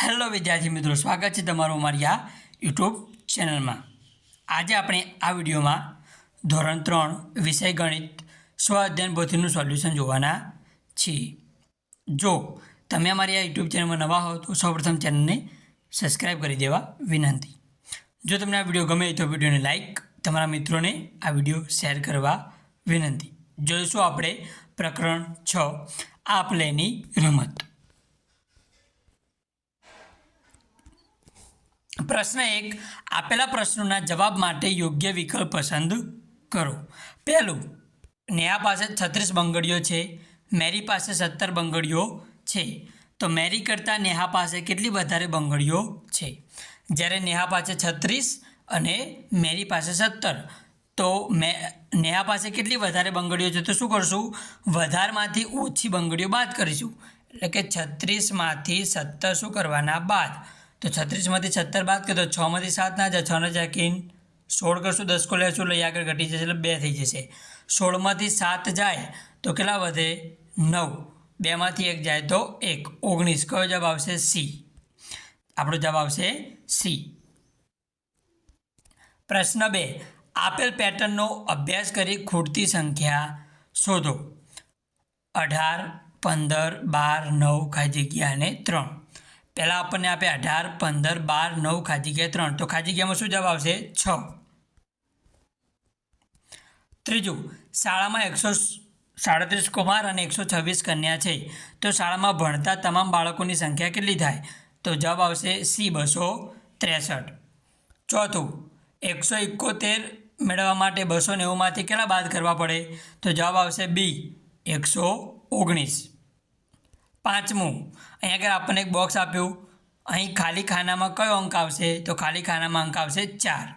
Hello વિદ્યાર્થી મિત્રો, સ્વાગત છે તમારું અમારી આ યુટ્યુબ ચેનલમાં। આજે આપણે આ વિડીયોમાં ધોરણ 3 વિષય ગણિત સ્વ અધ્યયન પોથીનું સોલ્યુશન જોવાના છીએ। જો તમે અમારી આ યુટ્યુબ ચેનલમાં નવા હો તો સૌપ્રથમ ચેનલને સબસ્ક્રાઈબ કરી દેવા વિનંતી। જો તમને આ વિડીયો ગમે તો વિડીયોને લાઈક, તમારા મિત્રોને આ વિડીયો શેર કરવા વિનંતી। જોઈશું આપણે પ્રકરણ 6 આપ લેની રમત। प्रश्न 1 आपेला प्रश्नों जवाब माटे योग्य विकल्प पसंद करो। पहलू, नेहा पास 36 बंगड़ियों है, मेरी पास 17 बंगड़ियों है, तो मेरी करता नेहा पास केटली वधारे बंगड़ियों है। ज्यारे नेहा पास 36 अने मेरी पास 17, तो नेहा पास केटली वधारे बंगड़ियों है, तो शू करशुं, वधारमांथी ओછી बंगड़ियों बाद करीशुं। એટલે કે 36 मांथी 17 शू करवाना बाद, तो 36 में 17 बात करो तो 6 में 7 ना जाए, 6 ने जाकीन 16 करशुं, 10 को लेशुं એટલે આગળ ઘટી જશે એટલે 2 થઈ જશે। 16 માંથી 7 જાય તો કેટલા વધે 9, 2 માંથી 1 જાય તો 1, 19। કયો જવાબ આવશે? સી। આપણો જવાબ આવશે સી। પ્રશ્ન 2 આપેલ પેટર્નનો અભ્યાસ કરી ખૂટતી સંખ્યા શોધો। 18, 15, 12, 9 ખાલી જગ્યા અને 3। पहला अपने आपे 18, 15, 12, 9 खाली जग्या 3, तो खाली जग्या में शू जवाब आवशे 6। त्रीजू, शाला में 137 कुमार और 126 कन्या है, तो शाला में भणता तमाम बाळकोनी संख्या केटली थाय? तो जवाब आवशे सी 263। चौथुं, 171 मेळववा माटे 290 मांथी केटला बाद करवा पड़े? तो जवाब आवशे बी 119। पांचमू, अहीं अगर आपने एक बॉक्स आप्યું, अहीं खाली खाना में कयो अंक आवशे? तो खाली खाना में अंक आवशे 4।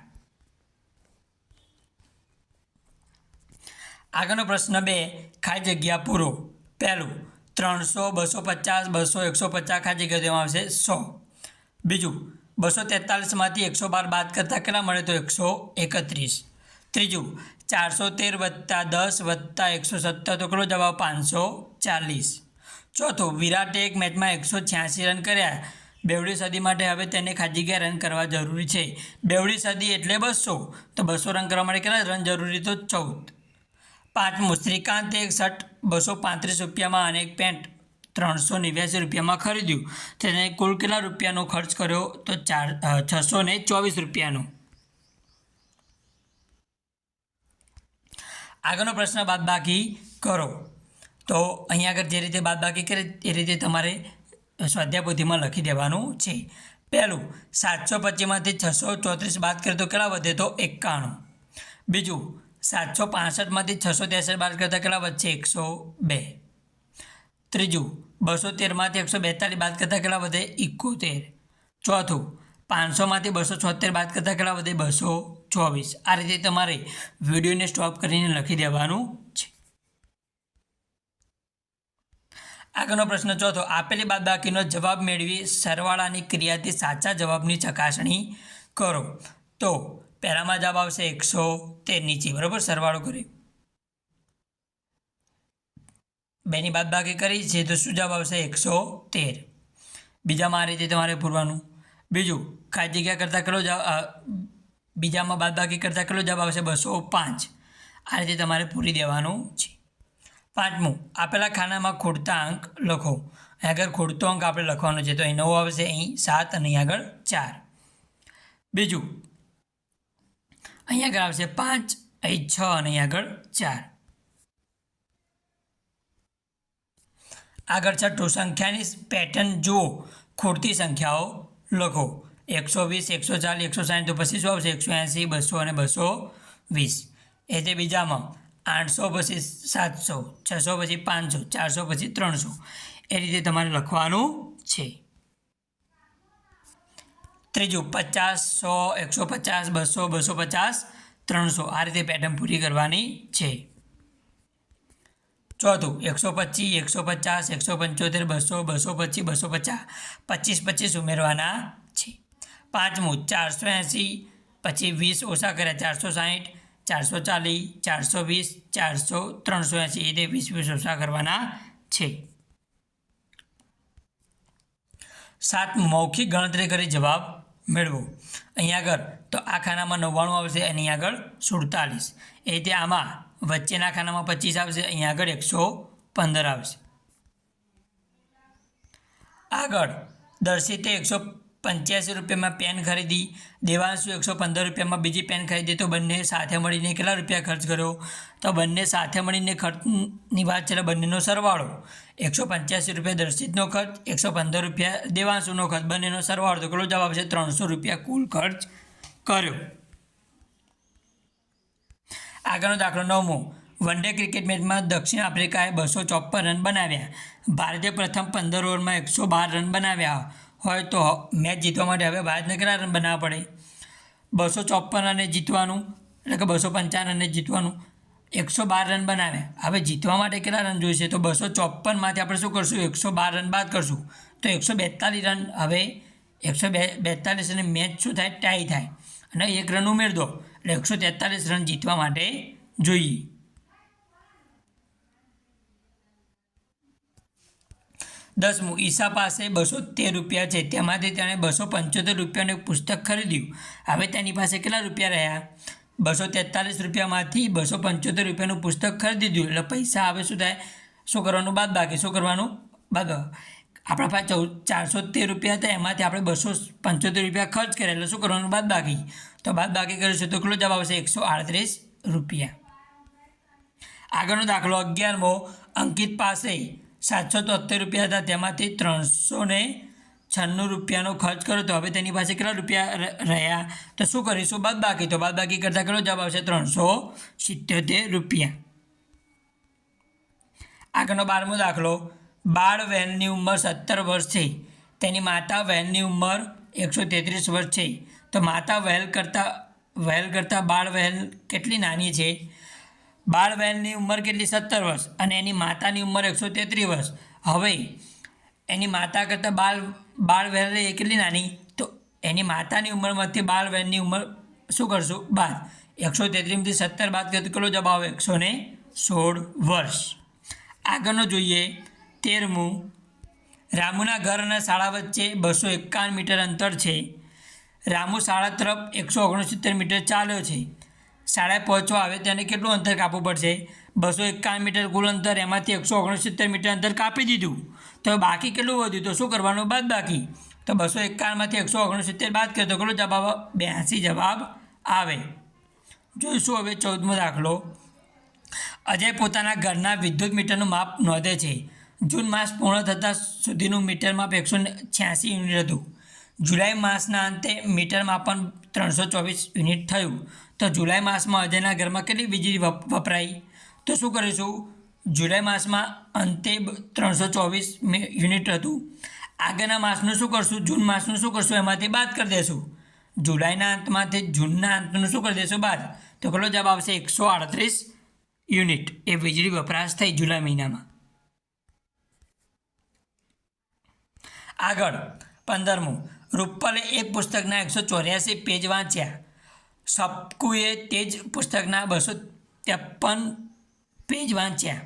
आगळनो प्रश्न 2 खाली जग्या पूरो। पहलू 300, 250, 200, 150 खाली जग्या देवामां आवशे 100। बीजू 243 मांथी 112 बाद करता केटला मळे? तो 131। त्रीजू 413 वत्ता 10 वत्ता 170, तो केटलो जवाब? 540। चौथो, विराटे एक मैच में 186 रन कर्या, बेवड़ी सदी माटे हवे तेने खाली जग्या रन करवा जरूरी है। बेवड़ी सदी एटले 200, तो 200 रन करवा माटे केटला रन जरूरी? तो 14। पांचमू, श्रीकांते एक शर्ट 235 रुपया में अने एक पेंट 389 रुपया में खरीद्यु, तेने कुल केटला रुपयानो खर्च कर्यो? तो 624 रुपयानो। आगळनो प्रश्न बादबाकी करो। तो अहीं आगळ जे रीते बादबाकी करे ए रीते तमारे स्वाध्याय पोथीमां लखी देवानुं छे। पहलू 725 मांथी 634 बाद करे तो केटला वधे? तो 91। बीजू 765 मांथी 663 बाद करता केटला वधशे? 102। त्रीजू 213 मांथी 142 बाद करता केटला वधे? 71। चौथुं 500 मांथी 276 बाद करता केटला वधे? 224। आ रीते तमारे विडियोने स्टॉप करीने लखी देवानुं छे। आगळनो प्रश्न चौथो, आपेली बादबाकीनो जवाब मेळवी सरवाळानी क्रियाथी साचा जवाबनी चकासणी करो। तो पहेलामां जवाब आवशे 113 नीचे, बराबर? सरवाळो करे, बेनी बादबाकी करी छे तो शुं जवाब आवशे? 113। बीजामां आ रीते तमारे पूरवानुं। बीजू खाली जग्या करता केटलो जवाब, बीजामां बादबाकी करता केटलो जवाब आवशे? 205। आ रीते तमारे पूरी देवानुं छे। पांचमू, आपेला खाना में खूटता अंक लखो। अगर खूटतो अंक आपणे लखवानो छे, तो अहीं 9 आवशे, अहीं 7 अने अहीं आगळ 4। बीजू अहीं आगळ आवशे 5, अहीं 6 अने अहीं आगळ 4। आगळ छठ्ठुं, संख्यानी पेटर्न जुओ, खूटती संख्याओ लखो। 120, 140, 160, तो पछी शुं आवशे? 180, 200 अने 220। ए ते बीजामां 800 પછી 700, 600 પછી 500, 400 પછી 300, એ રીતે તમારે લખવાનું છે। ત્રીજું 50, 100, 150, 200, 250, 300, આ રીતે પેટર્ન પૂરી કરવાની છે। ચોથું 125, 150, 175, 200, 225, 250, 25 25 ઉમેરવાના છે। પાંચમું 480 પછી 20 ઓછા કર્યા 460, 440, 420, 400, 380, એ 20 20 ઓછા કરવાના છે। સાતમું મૌખિક ગણતરી કરી જવાબ મેળવો. અહીંયા આગળ તો આ ખાનામાં 99 આવશે અને અહીંયા આગળ 47. એ રીતે આમાં વચ્ચેના ખાનામાં 25 આવશે, અહીંયા આગળ 115 આવશે. આગળ દર્શિતે 185 રૂપિયામાં પેન ખરીદી, દેવાંશુ 115 રૂપિયામાં બીજી પેન ખરીદી, તો બંને સાથે મળીને કેટલા રૂપિયા ખર્ચ કર્યો? તો બંને સાથે મળીને ખર્ચની વાત છે, બંનેનો સરવાળો 185 રૂપિયા દર્શિતનો ખર્ચ, 115 રૂપિયા દેવાંશુનો ખર્ચ, બંનેનો સરવાળો તો કેટલો જવાબ આવશે? 300 રૂપિયા કુલ ખર્ચ કર્યો. આગળનો દાખલો 9મો. વન ડે ક્રિકેટ મેચમાં દક્ષિણ આફ્રિકાએ 254 રન બનાવ્યા. ભારતે પ્રથમ 15 ઓવરમાં 112 રન બનાવ્યા હોય તો મેચ જીતવા માટે હવે ભારતને કેટલા રન બનાવવા પડે? 254 રને જીતવાનું, એટલે કે 255 રને જીતવાનું. 112 રન બનાવ્યા, હવે જીતવા માટે કેટલા રન જોઈશે? તો 254માંથી આપણે શું કરશું? 112 રન બાદ કરશું તો 142 રન. હવે 142 અને મેચ શું થાય? ટાઈ થાય અને 1 રન ઉમેર દો એટલે 143 રન જીતવા માટે જોઈએ. દસમું. ઈશા પાસે 213 રૂપિયા છે, તેમાંથી તેણે 275 રૂપિયાનું એક પુસ્તક ખરીદ્યું. હવે તેની પાસે કેટલા રૂપિયા રહ્યા? 243 રૂપિયામાંથી 275 રૂપિયાનું પુસ્તક ખરીદી દીધું એટલે પૈસા હવે શું થાય? શું કરવાનું? બાદ બાકી. શું કરવાનું? બાદ. આપણા પાસે 413 રૂપિયા હતા, એમાંથી આપણે 275 રૂપિયા ખર્ચ કર્યા એટલે શું કરવાનું? બાદ બાકી. તો બાદ બાકી કરીશું તો કેટલો જવાબ આવશે? 138 રૂપિયા. આગળનો દાખલો 11મો. અંકિત પાસે 773 રૂપિયા હતા, તેમાંથી 396 રૂપિયાનો ખર્ચ કર્યો તો હવે તેની પાસે કેટલા રૂપિયા રહ્યા? તો શું કરીશું? બાદ બાકી. તો બાદ બાકી કરતાં કેટલો જવાબ આવશે? 377 રૂપિયા. આગળનો 12મો દાખલો. બાળ વહેલની ઉંમર 17 વર્ષ છે, તેની માતા વહેલની ઉંમર 133 વર્ષ છે, તો માતા વહેલ કરતાં બાળ વહેલ કેટલી નાની છે? બાળ વહેલની ઉંમર કેટલી? 17 વર્ષ અને એની માતાની ઉંમર 133 વર્ષ. હવે એની માતા કરતાં બાળ વહેલ કેટલી નાની? તો એની માતાની ઉંમરમાંથી બાળ વહેલની ઉંમર શું કરશું? બાદ. 133માંથી 17 બાદ કરતો કેટલો જવાબ આવે? 116 વર્ષ. આગળનો જોઈએ 13મું. રામુના ઘર અને શાળા વચ્ચે 251 મીટર અંતર છે. રામુ શાળા તરફ 169 મીટર ચાલ્યો છે. શાળાએ પહોંચવા આવે તેને કેટલું અંતર કાપવું પડશે? 251 મીટર કુલ અંતર, એમાંથી 169 મીટર અંતર કાપી દીધું તો બાકી કેટલું વધ્યું? તો શું કરવાનું? બાદ બાકી. તો 251માંથી 169 બાદ કરીએ તો કેટલો જવાબ આવે? 82 જવાબ આવે. જોઈશું હવે 14મો દાખલો. અજય પોતાના ઘરના વિદ્યુત મીટરનું માપ નોંધે છે. જૂન માસ પૂર્ણ થતાં સુધીનું મીટર માપ 186 યુનિટ હતું. જુલાઈ માસના અંતે મીટર માપન 324 યુનિટ થયું. તો જુલાઈ માસમાં અજયના ઘરમાં કેટલી વીજળી વપરાઈ? તો શું કરીશું? જુલાઈ માસમાં અંતે 324 યુનિટ હતું. આગળના માસનું શું કરશું? જૂન માસનું શું કરશું? એમાંથી બાદ કરી દઈશું. જુલાઈના અંતમાંથી જૂનના અંતનું શું કરી દઈશું? બાદ. તો કેટલો જવાબ આવશે? 138 યુનિટ એ વીજળી વપરાશ થઈ જુલાઈ મહિનામાં. આગળ 15મું. રૂપલે એક પુસ્તકના 184 પેજ વાંચ્યા. સપકુએ તે જ પુસ્તકના 253 પેજ વાંચ્યા.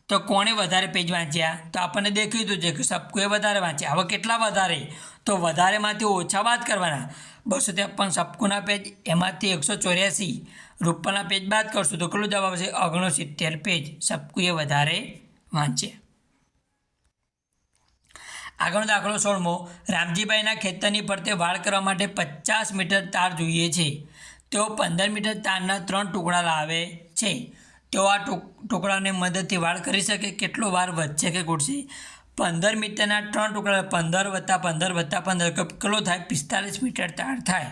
તો કોણે વધારે પેજ વાંચ્યા? તો આપણને દેખ્યું હતું છે કે સપકુએ વધારે વાંચ્યા. હવે કેટલા વધારે? તો વધારેમાંથી ઓછા બાદ કરવાના. 253 સપકુના પેજ, એમાંથી 184 રૂપલના પેજ બાદ કરશું તો કેટલો જવાબ આવશે? 69 પેજ સપકુએ વધારે વાંચ્યા. આગળનો દાખલો 16મો. રામજીભાઈના ખેતરની ફરતે વાડ કરવા માટે 50 મીટર તાર જોઈએ છે. તેઓ 15 મીટર તારના 3 ટુકડા લાવે છે. તેઓ આ ટુકડાને મદદથી વાડ કરી શકે? કેટલો વાર વધશે કે ઘૂટશે? 15 મીટરના 3 ટુકડા, 15 + 15 + 15 કેટલો થાય? 45 મીટર તાર થાય.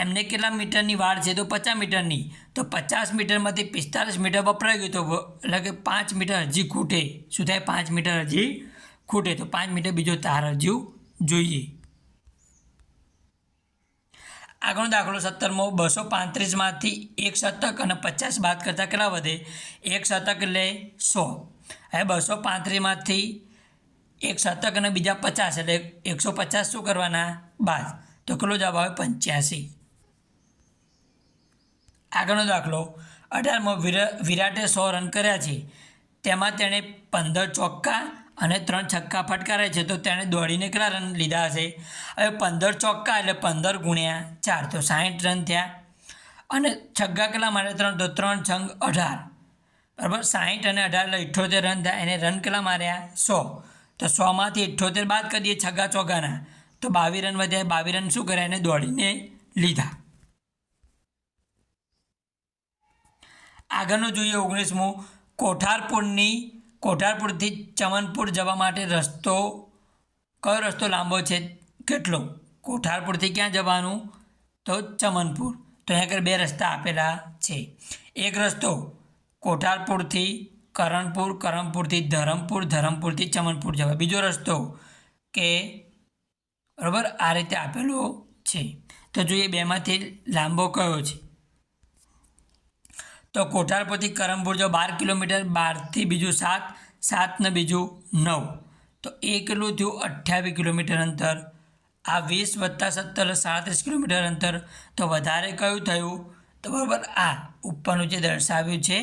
એમને કેટલા મીટરની વાડ છે? તો 50 મીટરની. તો 50 મીટરમાંથી 45 મીટર વપરાઈ ગયું તો એટલે કે 5 મીટર હજી ખૂટે. શું થાય? 5 મીટર હજી ખૂટે તો 5 મીટર બીજો તાર હજુ જોઈએ. આગળનો દાખલો 17મો. 235માંથી 1 શતક અને 50 બાદ કરતાં કેટલા વધે? 1 શતક એટલે 100. હવે 235માંથી 1 શતક અને બીજા 50 એટલે 150 શું કરવાના? બાદ. તો કેટલો જવાબ આવે? 85. આગળનો દાખલો 18મો. વિરાટે 100 રન કર્યા છે. તેમાં તેણે 15 ચોક્કા અને 3 છક્કા ફટકારે છે તો તેણે દોડીને કેટલા રન લીધા હશે? હવે 15 ચોક્કા એટલે 15 ગુણ્યા 4 તો 60 રન થયા. અને છગ્ગા કેટલા મારે 3 તો 3 છંગ 18, બરાબર. 60 અને 18 એટલે 78 રન થાય. એને રન કેટલા માર્યા? 100. તો 100માંથી 78 બાદ કરી દઈએ છગ્ગા ચોગ્ગાના તો 22 રન વધ્યા. 22 રન શું કર્યા? એને દોડીને લીધા. આગળનું જોઈએ 19મું. કોઠારપુરથી ચમનપુર જવા માટે કયો રસ્તો લાંબો છે? કેટલો? કોઠારપુરથી ક્યાં જવાનું? તો ચમનપુર. તો અહીંયા આગળ 2 રસ્તા આપેલા છે. એક રસ્તો કોઠારપુરથી કરણપુર, કરણપુરથી ધરમપુર, ધરમપુરથી ચમનપુર જવા. બીજો રસ્તો કે બરાબર આ રીતે આપેલો છે. તો જોઈએ બેમાંથી લાંબો કયો છે? તો કોઠારપુરથી કરણપુર જો 12 કિલોમીટર, 12થી બીજું 7, 7 ને બીજું 9 તો એ કેટલું થયું? 28 કિલોમીટર અંતર. આ 20 + 17 37 કિલોમીટર અંતર. તો વધારે કયું થયું? તો બરાબર આ ઉપરનું જે દર્શાવ્યું છે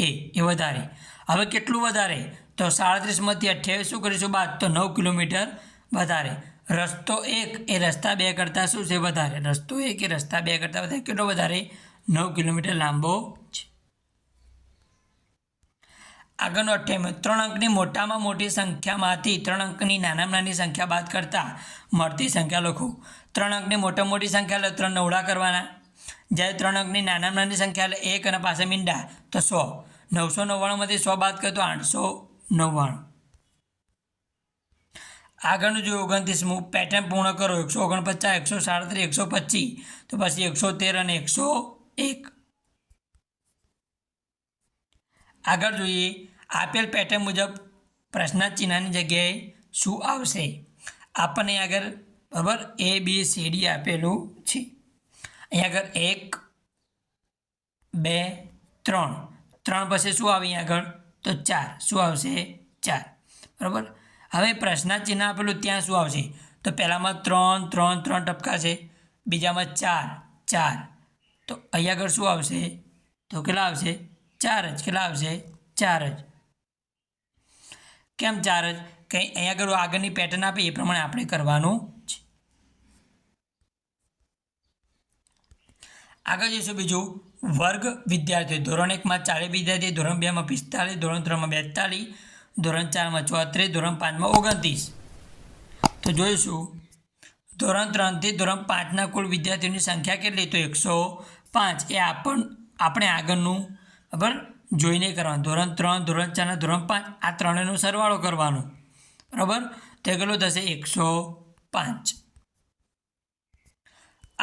એ વધારે. હવે કેટલું વધારે? તો 37માંથી 28 શું કરીશું બાદ? તો 9 કિલોમીટર વધારે. રસ્તો 1 એ રસ્તા 2 કરતાં શું છે? વધારે. રસ્તો 1 એ રસ્તા 2 કરતાં વધારે. કેટલો વધારે? 9 કિલોમીટર લાંબો છે. આગળનો 28. 3 અંકની મોટામાં મોટી સંખ્યામાંથી 3 અંકની નાનામાં નાની સંખ્યા બાદ કરતાં મળતી સંખ્યા લખો. 3 અંકની મોટામાં મોટી સંખ્યા એટલે 3 નવડા કરવાના. જ્યારે 3 અંકની નાનામાં નાની સંખ્યા એટલે 1 અને પાસે મીંડા તો 100. 999માંથી 100 બાદ કરતો 899. આગળનું જો 29મું. પેટર્ન પૂર્ણ કરો. 149, 137, 125 તો પછી 113 અને 101. આગળ જોઈએ આપેલ પેટર્ન મુજબ પ્રશ્નાર્થ ચિહ્નની જગ્યાએ શું આવશે? આપણને આગળ બરાબર ABCD આપેલું છે. અહીં આગળ 1 2 3 3 પછી શું આવે? અહીં આગળ તો 4 શું આવશે? 4 બરાબર. હવે પ્રશ્નાર્થ ચિહ્ન આપેલું ત્યાં શું આવશે? તો પહેલામાં 3 3 3 ટપકા છે, બીજામાં 4 4 તો અહીં આગળ શું આવશે? તો કેટલા આવશે? 4 જ. કેટલા આવશે? 4 જ. કેમ 4 જ? કંઈ અહીંયા આગળ આગળની પેટર્ન આપી એ પ્રમાણે આપણે કરવાનું છે. આગળ જઈશું બીજું વર્ગ વિદ્યાર્થીઓ. ધોરણ 1માં 40 વિદ્યાર્થી, ધોરણ 2માં 45, ધોરણ 3માં 42, ધોરણ 4માં 34, ધોરણ 5માં 29. તો જોઈશું ધોરણ 3થી ધોરણ 5ના કુલ વિદ્યાર્થીઓની સંખ્યા કેટલી? તો 105. એ આપણે આગળનું બરાબર જોઈને કરવાનું. ધોરણ 3, ધોરણ 4 અને ધોરણ 5 આ ત્રણેયનો સરવાળો કરવાનો બરાબર. તો કેટલું થશે? 105.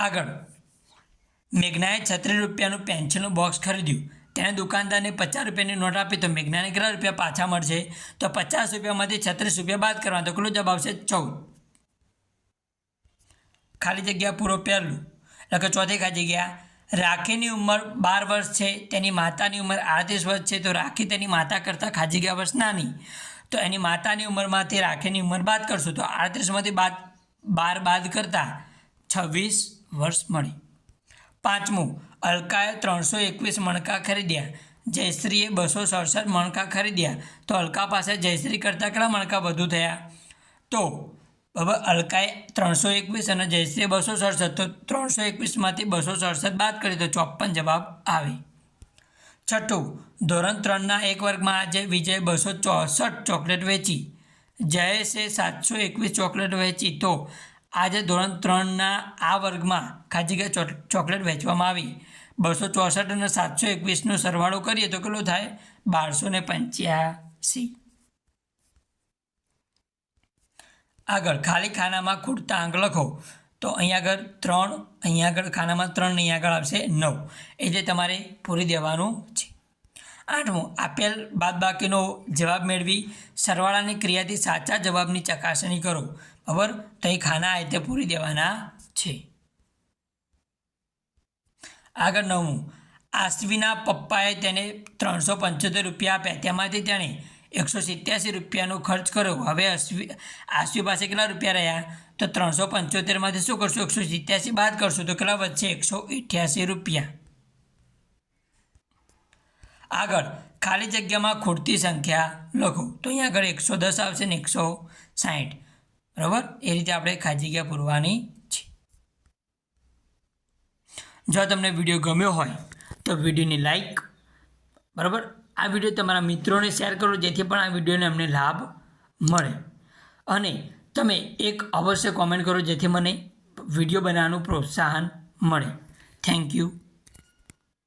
આગળ મેઘનાએ 36 રૂપિયાનું પેન્સિલનું બોક્સ ખરીદ્યું. તેણે દુકાનદારને 50 રૂપિયાની નોટ આપી તો મેઘનાને કેટલા રૂપિયા પાછા મળશે? તો 50 રૂપિયામાંથી 36 રૂપિયા બાદ કરવાના તો કેટલો જવાબ આવશે? 14. ખાલી જગ્યા પૂરો પહેલું એટલે કે ચોથી ખાલી જગ્યા. રાખીની ઉંમર 12 વર્ષ છે, તેની માતાની ઉંમર 38 વર્ષ છે. તો રાખી તેની માતા કરતાં ખાલી જગ્યા વર્ષ નાની. તો એની માતાની ઉંમરમાંથી રાખીની ઉંમર બાદ કરશું તો 38માંથી 12 બાદ કરતાં 26 વર્ષ મળી. 5મું. અલકાએ 321 મણકા ખરીદ્યા. જયશ્રીએ 267 મણકા ખરીદ્યા. તો અલકા પાસે જયશ્રી કરતાં કેટલા મણકા વધુ થયા? તો હવે અલકાએ 321 અને જયશ્રીએ 267 તો 321માંથી 267 બાદ કરીએ તો 54 જવાબ આવે. 6. ધોરણ 3ના એક વર્ગમાં આજે વિજય 264 ચોકલેટ વેચી. જયેશે 721 ચોકલેટ વેચી. તો આજે ધોરણ 3ના આ વર્ગમાં ખાલી જગ્યા ચોકલેટ વેચવામાં આવી. 264 અને 721નો સરવાળો કરીએ તો કેટલો થાય? 1285. આગળ ખાલી ખાનામાં ખૂટતા અંક લખો. તો અહીંયા આગળ 3, અહીંયા આગળ ખાનામાં 3, અહીંયા આગળ આવશે 9. એ જે તમારે પૂરી દેવાનું છે. 8મું. આપેલ બાદબાકીનો જવાબ મેળવી સરવાળાની ક્રિયાથી સાચા જવાબની ચકાસણી કરો. બરાબર. તો અહીં ખાના આ રીતે પૂરી દેવાના છે. આગળ 9મું. આશ્વીના પપ્પાએ તેને 375 રૂપિયા આપ્યા. તેમાંથી તેણે 187 રૂપિયાનો ખર્ચ કર્યો. હવે આશ્વી પાસે કેટલા રૂપિયા રહ્યા? તો 375માંથી શું કરશું? 187 બાદ કરશું તો કેટલા વધશે? 188 રૂપિયા. આગળ ખાલી જગ્યામાં ખૂટતી સંખ્યા લખો. તો અહીંયા આગળ 110 આવશે ને 160. બરાબર, એ રીતે આપણે ખાલી જગ્યા પૂરવાની છે. જો તમને વિડીયો ગમ્યો હોય તો વિડીયોની લાઈક, બરાબર, આ વિડીયો તમારા મિત્રોને શેર કરો જેથી પણ આ વિડીયોને અમને લાભ મળે. અને તમે એક અવશ્ય કોમેન્ટ કરો જેથી મને વિડીયો બનાવવાનું પ્રોત્સાહન મળે. Thank you.